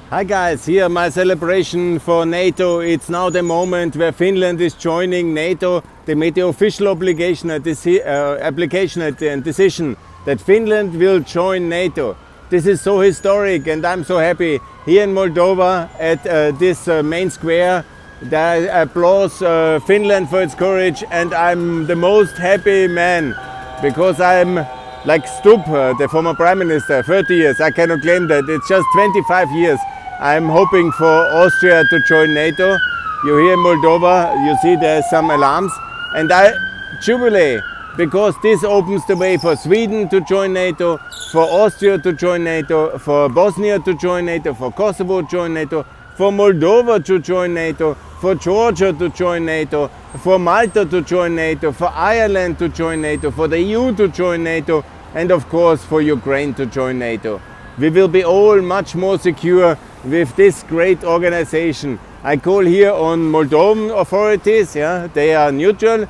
Hi guys, here my celebration for NATO. It's now the moment where Finland is joining NATO. They made the official application and decision that Finland will join NATO. This is so historic and I'm so happy. Here in Moldova at this main square, they applaud Finland for its courage, and I'm the most happy man because I'm like Stubb, the former Prime Minister, 30 years. I cannot claim that. It's just 25 years. I'm hoping for Austria to join NATO. You hear in Moldova, you see there's some alarms. And I jubilate because this opens the way for Sweden to join NATO, for Austria to join NATO, for Bosnia to join NATO, for Kosovo to join NATO, for Moldova to join NATO, for Georgia to join NATO, for Malta to join NATO, for Ireland to join NATO, for the EU to join NATO, and of course for Ukraine to join NATO. We will be all much more secure with this great organization. I call here on Moldovan authorities, they are neutral.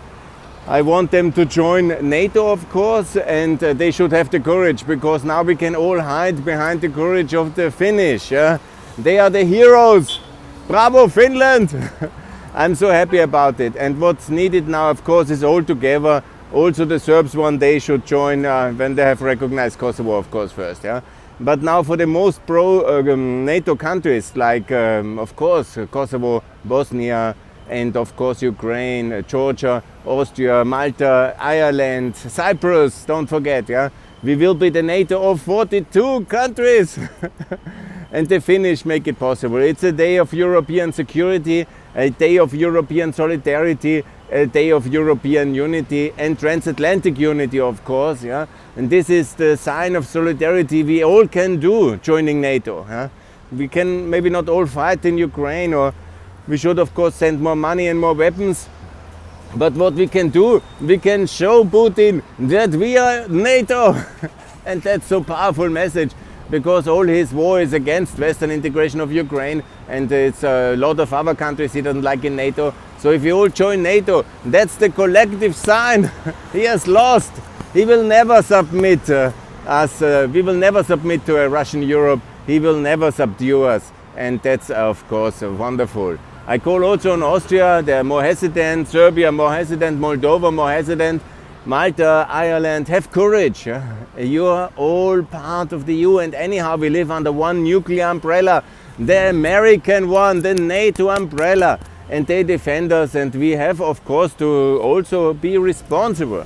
I want them to join NATO, of course, and they should have the courage, because now we can all hide behind the courage of the Finnish. They are the heroes. Bravo, Finland! I'm so happy about it. And what's needed now, of course, is all together. Also the Serbs one day should join when they have recognized Kosovo, of course, first. But now for the most pro-NATO countries, like, of course, Kosovo, Bosnia, and of course Ukraine, Georgia, Austria, Malta, Ireland, Cyprus, don't forget, we will be the NATO of 42 countries. And the Finnish make it possible. It's a day of European security, a day of European solidarity, a day of European unity and transatlantic unity, of course. And this is the sign of solidarity we all can do joining NATO. We can maybe not all fight in Ukraine, or we should of course send more money and more weapons. But what we can do, we can show Putin that we are NATO. And that's so powerful message, because all his war is against Western integration of Ukraine, and it's a lot of other countries he doesn't like in NATO. So if we all join NATO, that's the collective sign. He has lost. He will never submit us. We will never submit to a Russian Europe. He will never subdue us. And that's, of course, wonderful. I call also on Austria. They are more hesitant. Serbia more hesitant. Moldova more hesitant. Malta, Ireland, have courage. You are all part of the EU, and anyhow we live under one nuclear umbrella, the American one, the NATO umbrella, and they defend us, and we have of course to also be responsible.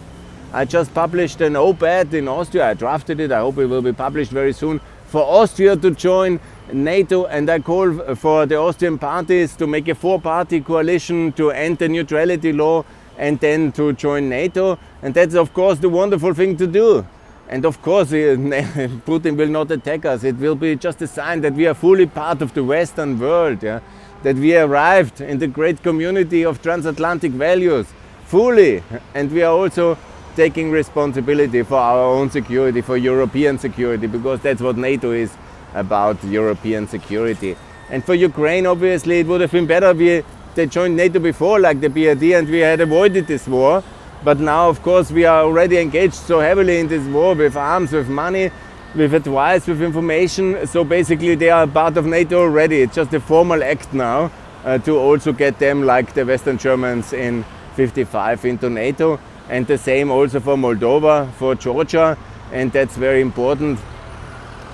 I just published an op-ed in Austria. I drafted it. I hope it will be published very soon, for Austria to join NATO, and I call for the Austrian parties to make a four-party coalition to end the neutrality law and then to join NATO. And that's of course the wonderful thing to do. And of course Putin will not attack us. It will be just a sign that we are fully part of the Western world, that we arrived in the great community of transatlantic values fully, and we are also taking responsibility for our own security, for European security, because that's what NATO is about, European security. And for Ukraine, obviously, it would have been better if they joined NATO before, like the BRD, and we had avoided this war. But now, of course, we are already engaged so heavily in this war with arms, with money, with advice, with information. So basically, they are part of NATO already. It's just a formal act now to also get them, like the Western Germans in '55, into NATO. And the same also for Moldova, for Georgia. And that's very important.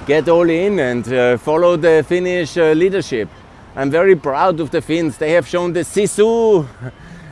Get all in and follow the Finnish leadership. I'm very proud of the Finns. They have shown the sisu,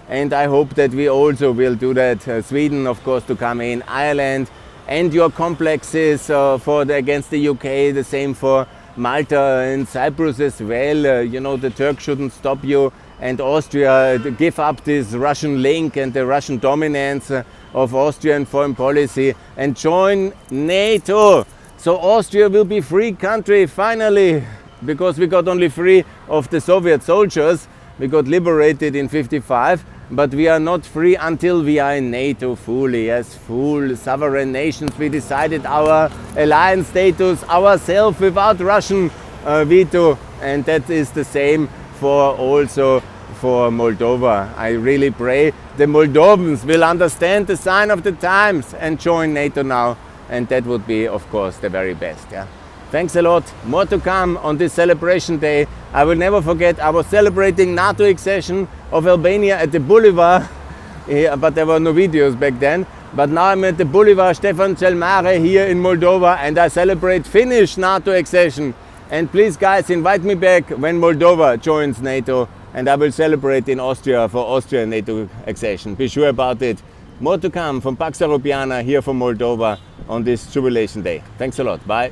and I hope that we also will do that. Sweden, of course, to come in, Ireland, and your complexes against the UK, the same for Malta and Cyprus as well. The Turks shouldn't stop you, and Austria, give up this Russian link and the Russian dominance of Austrian foreign policy and join NATO. So Austria will be free country finally, because we got only free of the Soviet soldiers. We got liberated in '55, but we are not free until we are in NATO fully, as full sovereign nations. We decided our alliance status ourselves without Russian veto, and that is the same also for Moldova. I really pray the Moldovans will understand the sign of the times and join NATO now, and that would be, of course, the very best. Thanks a lot. More to come on this celebration day. I will never forget, I was celebrating NATO accession of Albania at the Boulevard, but there were no videos back then. But now I'm at the Boulevard Stefan cel Mare here in Moldova, and I celebrate Finnish NATO accession. And please guys, invite me back when Moldova joins NATO, and I will celebrate in Austria for Austrian NATO accession. Be sure about it. More to come from Pax Europiana here from Moldova on this Jubilation Day. Thanks a lot. Bye.